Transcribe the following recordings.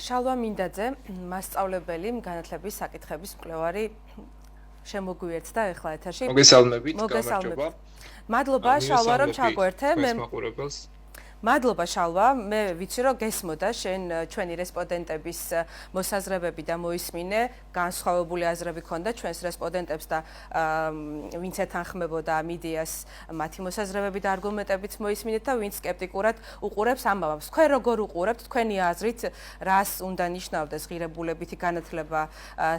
შალვა მინდაძე, მასწავლებელი, განათლების საკითხების მკვლევარი შემოგვიერთდა ახლა ეთერში. მოგესალმებით, გამარჯობა. მადლობა შალვა, რომ ჩაგვერთე. მაყურებელს. მადლობა შალვა, მე ვიცი რომ გესმოდა შენ ჩვენი რესპონდენტების მოსაზრებები და მოისმინე, განსხვავებული აზრები ქონდა ჩვენს რესპონდენტებს და ვინც ეთანხმებოდა მიდიას მათი მოსაზრებები და არგუმენტებიც მოისმინეთ და ვინც სკეპტიკურად უყურებს ამბავს. თქვენ როგორ უყურებთ თქვენი აზრით, რას უნდა ნიშნავდეს ღირებულებითი განათლება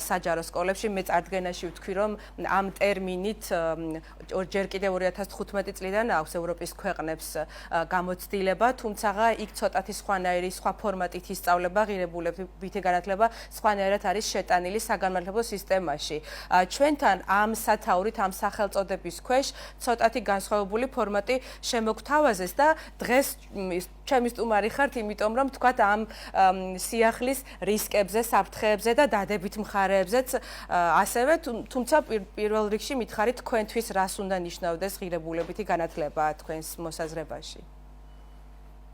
საჯარო სკოლებში? მე წარდგენაში ვთქვი რომ ამ ტერმინით ჯერ კიდევ 2015 წლიდან აქვს ევროპის ქვეყნებს გამოცდილება, თუმცა იქ ცოტათი სხვანაირი სხვა ფორმატით ისწავლება ღირებულებითი განათლება, სხვანაირად არის შეტანილი საგანმანათლებლო სისტემაში. ჩვენთან ამ სათაურით, ამ სახელწოდების ქვეშ ცოტათი განსხვავებული ფორმატი შემოგთავაზეს და დღეს ჩემი სტუმარი ხართ, იმიტომ რომ თქვათ ამ სიახლის რისკებზე, საფრთხეებზე და დადებით მხარეებზეც ასევე, თუმცა პირველ რიგში მითხარით თქვენთვის რას უნდა ნიშნავდეს ღირებულებითი განათლება თქვენს მოსაზრებაში?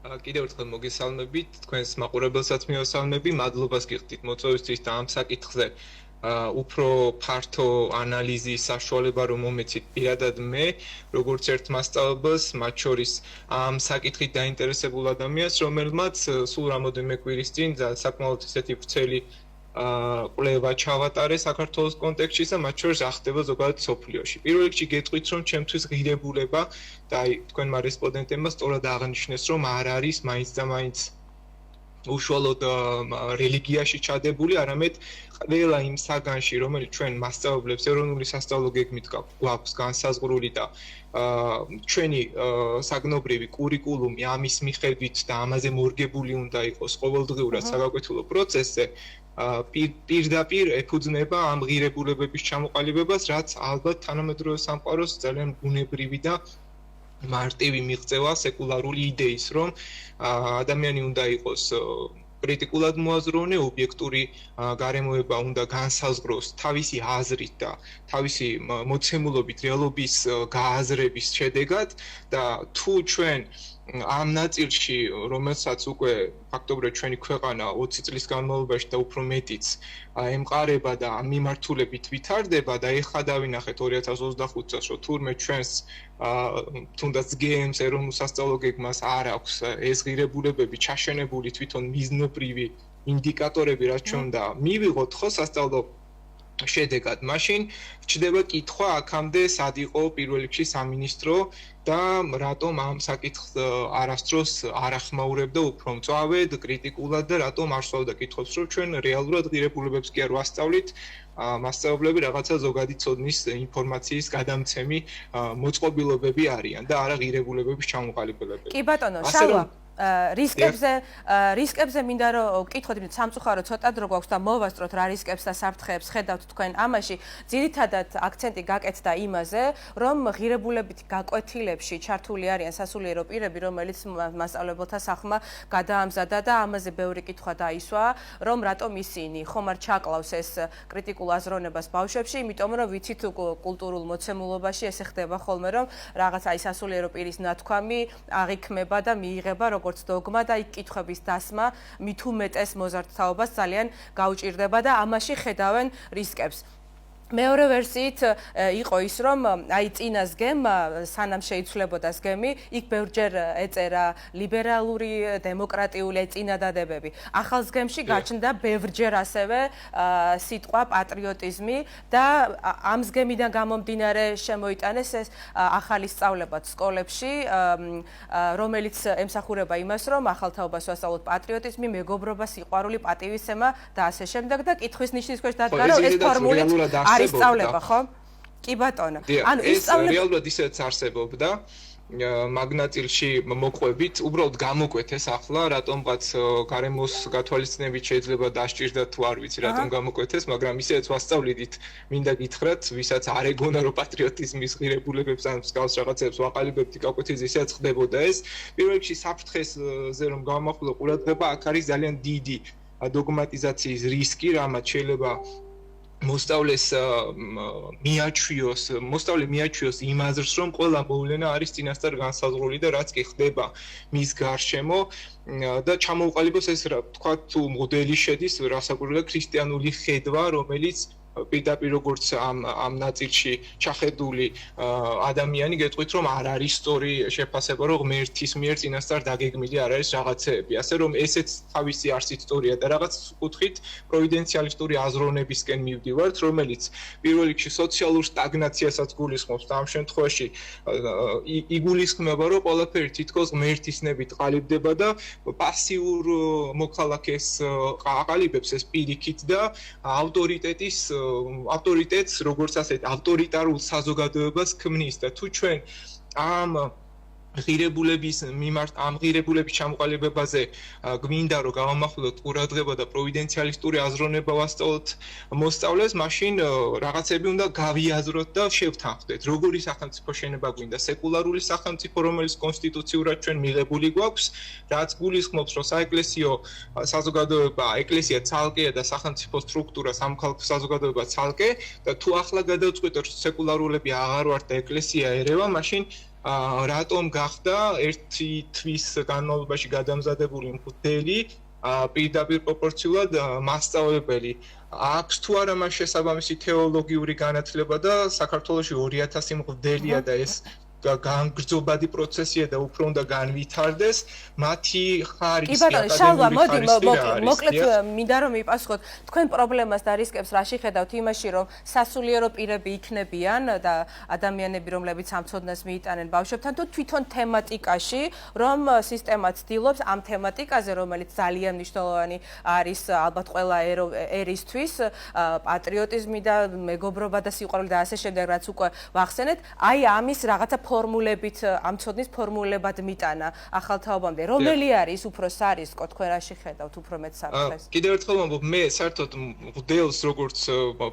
კიდევ ერთხელ მოგესალმებით, თქვენს მაყურებელსაც მივესალმები, მადლობას გიხდით მოწვევისთვის და ამ საკითხზე უფრო ფართო ანალიზის საშუალება რომ მომეცით პირადად მე, როგორც ერთ მასწავლებელს, მათ შორის ამ საკითხით დაინტერესებულ ადამიანს, რომელმაც სულ რამოდენიმე კვირის წინ საკმაოდ ისეთი ვრცელი კვლევა ჩავატარე საქართველოს კონტექსტში და მათ შორის ახდება ზოგადად სოფლიოში. პირველ რიგში გეტყვით, რომ ჩემთვის ღირებულება და თქვენმა რესპონდენტებმა სწორად აღნიშნეს, რომ არ არის მაინც და მაინც უშუალოდ რელიგიაში ჩადებული, არამედ ყველა იმ საგანში, რომელიც ჩვენ მასწავლებლებს ეროვნული სასწავლო გეგმით გვაქვს განსაზღვრული და ჩვენი საგნობრივი კურიკულუმი ამის მიხედვით და ამაზე მორგებული უნდა იყოს ყოველდღიურად საგაკვეთილო პროცესზე, პირდაპირ ეფუძნება ამ ღირებულებების ჩამოყალიბებას, რაც ალბათ თანამედროვე სამყაროს ძალიან ბუნებრივი და მარტივი მიღწევა სეკულარული იდეის, რომ ადამიანი უნდა იყოს კრიტიკულად მოაზროვნე, ობიექტური გარემოება უნდა განსაზღვროს თავისი აზრით და თავისი მოცემულობით რეალობის გააზრების შედეგად და თუ ჩვენ ამ ნაწილში, რომელსაც უკვე ფაქტობრივად ჩვენი ქვეყანა 20 წლის განმავლობაში და უფრო მეტიც ემყარება და ამ მიმართულებით ვითარდება და ეხლა დავინახეთ 2025 წელს, რომ თურმე ჩვენს თუნდაც გემს ეროვნულ სასწავლო გეგმას არ აქვს ეს ღირებულებები ჩაშენებული თვითონ მიზნობრივი ინდიკატორები, რაც ჩვენ უნდა მივიღოთ ხო სასწავლო შედეგად. მაშინ ჩდება კითხვა აქამდე სად იყო პირველ რიგში სამინისტრო და რატომ ამ საკითხს არასდროს არ ახმაურებდა უფრო მწვავედ, კრიტიკულად და რატომ არ სვავდა კითხვებს, რომ ჩვენ რეალურად ღირებულებებს კი არ ვასწავლით, მასწავლებლები რაღაცა ზოგადი ცოდნის ინფორმაციის გადამცემი მოწყობილობები არიან და არა ღირებულებების ჩამოყალიბებები. კი ბატონო, შალვა რისკებზე მინდა რომ ვკითხოთ, იმიტომ სამწუხაროდ ცოტა დრო გვაქვს და მოვასწროთ რა რისკებს და საფრთხეებს ხედავთ თქვენ ამაში. ძირითადად აქცენტი გაკეთდა იმაზე, რომ ღირებულებითი გაკვეთილებში ჩართული არიან სასულიერო პირები, რომელიც მასწავლებელთა სახმა გადაამზადა და ამაზე ბევრი კითხვა დაისვა, რომ რატომ ისინი ხომ არ ჩაკლავს ეს კრიტიკულ აზროვნებას ბავშვებში, იმიტომ რომ ვიცით კულტურულ მოცემულობაში ესე ხდება ხოლმე, რომ რაღაც აი სასულიერო პირის ნათქვამი აღიქმება და მიიღება როგორც დოგმა და იქ კითხვების დასმა მით უმეტეს მოზარდთაობას ძალიან გაუჭირდება და ამაში ხედავენ რისკებს. მეორე ვერსიით იყო ის, რომ აი წინას გემმა, სანამ შეიცვლებოდა გემი, იქ ბევრჯერ ეწერა ლიბერალური, დემოკრატიული წინადადებები. ახალ გემში გაჩნდა ბევრჯერ ასევე სიტყვა პატრიოტიზმი და ამ გემიდან გამომდინარე შემოიტანეს ეს ახალი სწავლებაც სკოლებში, რომელიც ემსახურება იმას, რომ ახალ თაობას ვასწავლოთ პატრიოტიზმი, მეგობრობა, სიყვარული, პატივისცემა და ასე შემდეგ და კითხვის ნიშნის ქვეშ დადგა, რომ ეს ფორმულით ისწავლება, ხო? კი ბატონო. ანუ ეს რეალურად ისეც არსებობდა. მაგნაწილში მოყვებით, უბრალოდ გამოკვეთეს ახლა, რატომღაც გარემოს გათვალისწინებით შეიძლება დასჭირდა თუ არ ვიცი, რატომ გამოკვეთეს, მაგრამ ისეც ვასწავლიდით, მინდა გითხრათ, ვისაც არ ეგონა რომ პატრიოტიზმის ღირებულებებს ან მსგავს რაღაცებს ვაყალიბებთ გაკვეთილზე, ისეც ხდებოდა ეს. პირველ რიგში საფრთხეზე რომ გამოვახვილო ყურადღება, აქ არის ძალიან დიდი დოგმატიზაციის რისკი, რამაც შეიძლება მოსწავლეს მიაჩვიოს იმ აზრს, რომ ყველა მოვლენა არის წინასწარ განსაზღვრული და რაც კი ხდება მის გარშემო და ჩამოუყალიბოს ეს რა თქვა თუ მოდელი შედის რასაკვირველია ქრისტიანული ხედვა, რომელიც პირდაპირ როგორც ამ ნაწილში ჩახედული ადამიანი გეტყვით რომ არ არის სწორი შეფასება რომ ღმერთის მიერ წინასწარ დაგეგმილი არ არის რაღაცეები ასე რომ ესეც თავისი არსით სწორია და რაღაც კუთხით პროვიდენციალისტური აზროვნებისკენ მივდივართ რომელიც პირველ რიგში სოციალურ სტაგნაციასაც გულისხმობს და ამ შემთხვევაში იგულისხმება რომ ყველაფერი თითქოს ღმერთის ნებით ყალიბდება და პასიურ მოქალაქეს აყალიბებს ეს პირიქით და ავტორიტეტს როგორც ასეთ ავტორიტარულ საზოგადოებას ქმნის და თუ ჩვენ ამ ღირებულების ჩამოყალიბებაზე გვინდა რომ გავამახვილოთ ყურადღება და პროვიდენციალისტური აზროვნება ვასწავლოთ მოსწავლეს, მაშინ რაღაცები უნდა გავიაზროთ და შევთანხმდეთ. როგორი სახელმწიფო შენება გვინდა, სეკულარული სახელმწიფო, რომელიც კონსტიტუციურად ჩვენ მიღებული გვაქვს, რაც გულისხმობს, რომ საეკლესიო საზოგადოება, ეკლესია ცალკეა და სახელმწიფო სტრუქტურა სამოქალაქო საზოგადოება ცალკე და თუ ახლა გადავწყვიტოთ, რომ სეკულარულები აღარ ვართ და ეკლესია ერევა, მაშინ რატომ გახდა ერთი თვის განმავლობაში გადამზადებული მღვდელი პირდაპირ პროპორციულად მასწავლებელი აქვს თუ არა მას შესაბამისი თეოლოგიური განათლება და საქართველოში 2000 მღვდელია და ეს განგრძობადი პროცესია და უფრო უნდა განვითარდეს მათი ხარისხი აკადემიური ხარისხი მოკლედ მინდა რომ მიპასუხოთ თქვენ პრობლემას და რისკებს რაში ხედავთ იმაში რომ სასულიერო პირები იქნებიან და ადამიანები რომლებიც ამ ცოდნას მიიტანენ ბავშვებთან თუ თვითონ თემატიკაში რომ სისტემა ცდილობს ამ თემატიკაზე რომელიც ძალიან მნიშვნელოვანი არის ალბათ ყველა ერისთვის პატრიოტიზმი და მეგობრობა და სიყვარული და ასე შემდეგ რაც უკვე ვახსენეთ აი ამის რაღაცა ფორმულებით ამ ცოდნის ფორმულებად მიტანა ახალთაობამდე რომელი არის უფრო სარისკო თქვენ რაში ხედავთ უფრო მეტ საფრთხეს კიდევ ერთხელ ვამბობ მე საერთოდ მღვდელს როგორც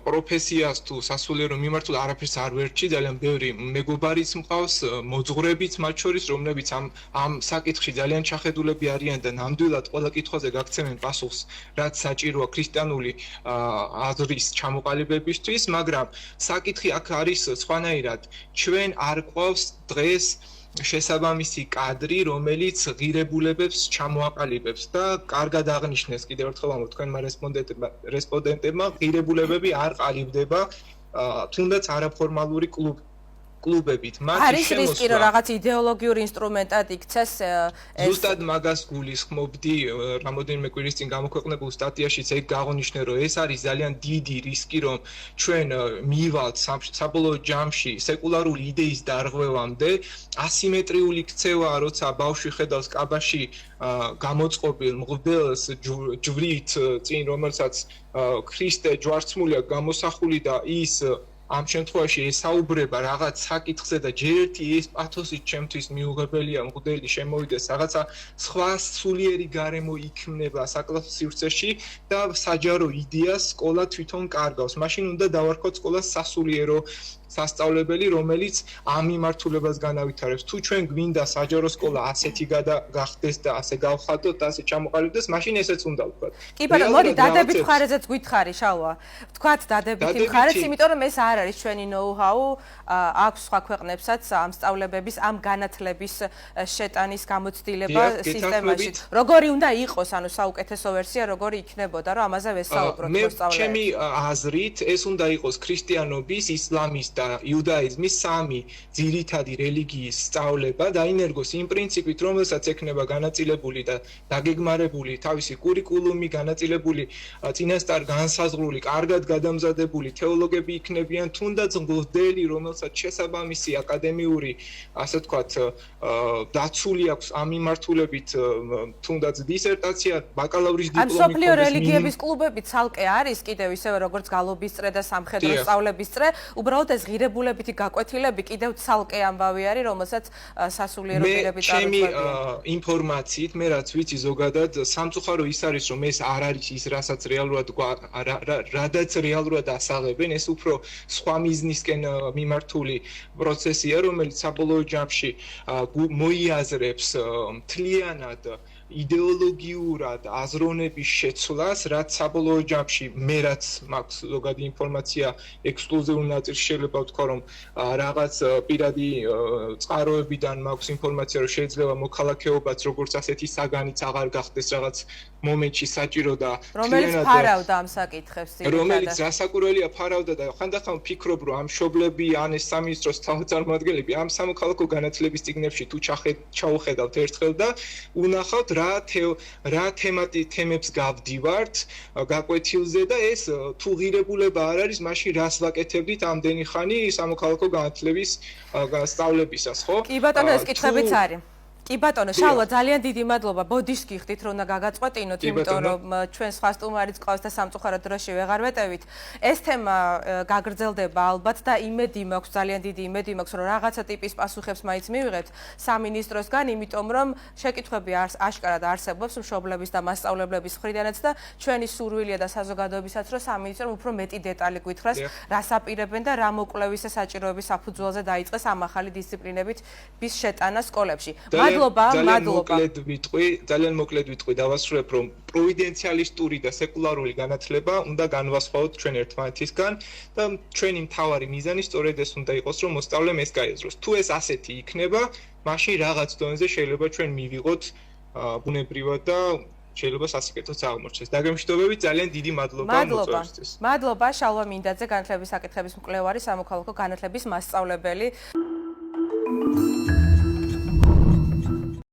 პროფესიას თუ სასულიერო მიმართულ არაფერს არ ვერჩი ძალიან ბევრი მეგობარიც მყავს მოძღვრებიც მათ შორის რომლებიც ამ საკითხში ძალიან ჩახედულები არიან და ნამდვილად ყველა კითხვაზე გაგცემენ პასუხს რაც საჭიროა ქრისტიანული აზრის ჩამოყალიბებისთვის მაგრამ საკითხი აქ არის სხვანაირად ჩვენ არ ყავს დღეს შესაბამისი კადრი, რომელიც ღირებულებებს ჩამოაყალიბებს და კარგად აღნიშნეს კიდევ ერთხელ ამბობ თქვენმა რესპონდენტებმა ღირებულებები არ ყალიბდება თუნდაც არაფორმალური კლუბებით. არის რისკი რომ რაღაც იდეოლოგიური ინსტრუმენტად იქცეს ეს ზუსტად მაგას გულისხმობდი რამოდენიმე კვირის წინ გამოქვეყნებულ სტატიაშიც ეგ გააღნიშნე რომ ეს არის ძალიან დიდი რისკი რომ ჩვენ მივალთ საბოლოო ჯამში სეკულარული იდეის დარღვევამდე ასიმეტრიული ქცევაა როცა ბავშვი ხედავს კაბაში გამოწყობილ მღვდელს ჯვრით წინ რომელსაც ქრისტე ჯვარცმულია გამოსახული და ის ამ შემთხვევაში ესაუბრება რაღაც საკითხზე და ჯერ ერთი ეს პათოსით ჩემთვის მიუღებელია მღვდელი შემოვიდეს რაღაცა სხვა სულიერი გარემო იქმნება საკლასო სივრცეში და საჯარო იდეას სკოლა თვითონ კარგავს. მაშინ უნდა დავარქოთ სკოლას სასულიერო სასწავლებელი რომელიც ამ მიმართულებას განავითარებს. თუ ჩვენ გვინდა საჯარო სკოლა ასეთი გახდეს და ასე გავხატოთ და ასე ჩამოყალიბდეს, მაშინ ესეც უნდა ვთქვათ. კი ბატონო, მოდი დადებით მხარეზეც გითხარი, შალვა. თქვათ დადებითი მხარეც, იმიტომ რომ ეს არ არის ჩვენი know-how, აქვს სხვა ქვეყნებსაც ამ სწავლებების, ამ განათლების შეტანის გამოცდილება სისტემაში. როგორი უნდა იყოს, ანუ საუკეთესო ვერსია როგორი იქნებოდა, რომ ამაზე ვესაუბროთ მოსწავლეებს. მე ჩემი აზრით ეს უნდა იყოს ქრისტიანობის, ისლამის და იუდაიზმის სამი ძირითადი რელიგიის სწავლება დაინერგოს იმ პრინციპით, რომელსაც ექნება განაწილებული და დაგეგმარებული თავისი კურიკულუმი, განაწილებული წინასწარ განსაზღვრული, კარგად გადამზადებული თეოლოგები იქნებიან, თუნდაც მღვდელი, რომელსაც შესაბამისი აკადემიური, ასე ვთქვათ, დაცული აქვს ამ მიმართულებით, თუნდაც დისერტაცია, ბაკალავრის დიპლომი. ამ სოფლიო რელიგიების კლუბები ცალკე არის კიდევ ისევე როგორც გალობის წრე და სამხედრო სწავლების წრე, უბრალოდ ეს ღირებულებითი გაკვეთილები კიდევ ცალკე ამბავი არის, რომელსაც სასულიერო პირები წარმოქმნიან. ჩემი ინფორმაციით, მე რაც ვიცი ზოგადად, სამწუხარო ის არის, რომ ეს არ არის ის, რასაც რადაც რეალურად ასაღებენ, ეს უფრო სხვა მიზნისკენ მიმართული პროცესია, რომელიც საბოლოო ჯამში მოიაზრებს მთლიანად იდეოლოგიურად აზროვნების შეცვლას, რაც საბოლოო ჯამში მე რაც მაქვს ზოგადი ინფორმაცია ექსკლუზიურ ნაწილში შეიძლება ვთქვა, რომ რაღაც პირადი წყაროებიდან მაქვს ინფორმაცია, რომ შეიძლება მოქალაქეობაც როგორც ასეთი საგანიც აღარ გახდეს რაღაც მომენტში საჭირო და რომელიც ფარავდა ამ საკითხებს ძირითადად. რომელიც რასაკურველია ფარავდა და ხანდახან ვფიქრობ, რომ ამ მშობლები ან ეს სამინისტროს თავმჯდომარეები ამ სამოქალაქო განათლების წიგნებში თუ ჩაუხედავთ ერთხელ და უნახავთ რა თემებს გავდივართ გაკვეთილზე და ეს თუ ღირებულება არ არის, მაშინ რას ვაკეთებდით ამდენი ხანი სამოქალაქო განათლების სწავლებისას, ხო? კი ბატონო, ეს კითხვებიც არის. კი ბატონო, შალვა, ძალიან დიდი მადლობა. ბოდიშს გიხდით, რომ უნდა გაგაწყვეტინოთ, იმიტომ რომ ჩვენ სხვა სტუმარიც ყავს და სამწუხაროდ დროში ვეღარ ვეტევით. ეს თემა გაგრძელდება ალბათ და იმედი მაქვს, ძალიან დიდი იმედი მაქვს, რომ რაღაცა ტიპის პასუხებს მაინც მივიღებთ სამინისტროსგან, იმიტომ რომ შეკითხვები აშკარად არსებობს მშობლების და მასწავლებლების მხრიდანაც და ჩვენი სურვილია და საზოგადოებისაც, რომ სამინისტრომ უფრო მეტი დეტალი გითხრას, რას აპირებენ და რა მოკვლევის და საჭიროების საფუძველზე დაიწყეს ამ ახალი დისციპლინებით bis შეტანა სკოლებში. ძალიან მოკლედ ვიტყვი, დავასრულებ, რომ პროვიდენციალისტური და სეკულარული განათლება უნდა განვასხვაოთ ჩვენ ერთმანეთისგან და ჩვენი მთავარი მიზანი სწორედ ეს უნდა იყოს, რომ მოსწავლემ ეს გაეძროს. თუ ეს ასეთი იქნება, მაშინ რაღაც დონეზე შეიძლება ჩვენ მივიღოთ ბუნებრივად და შეიძლება სასიკეთოც აღმოჩნდეს. დაგემშვიდობებით, ძალიან დიდი მადლობა მოწვევისთვის. მადლობა შალვა მინდაძე, განათლების საკითხების მკვლევარი, სამოქალაქო განათლების მასწავლებელი.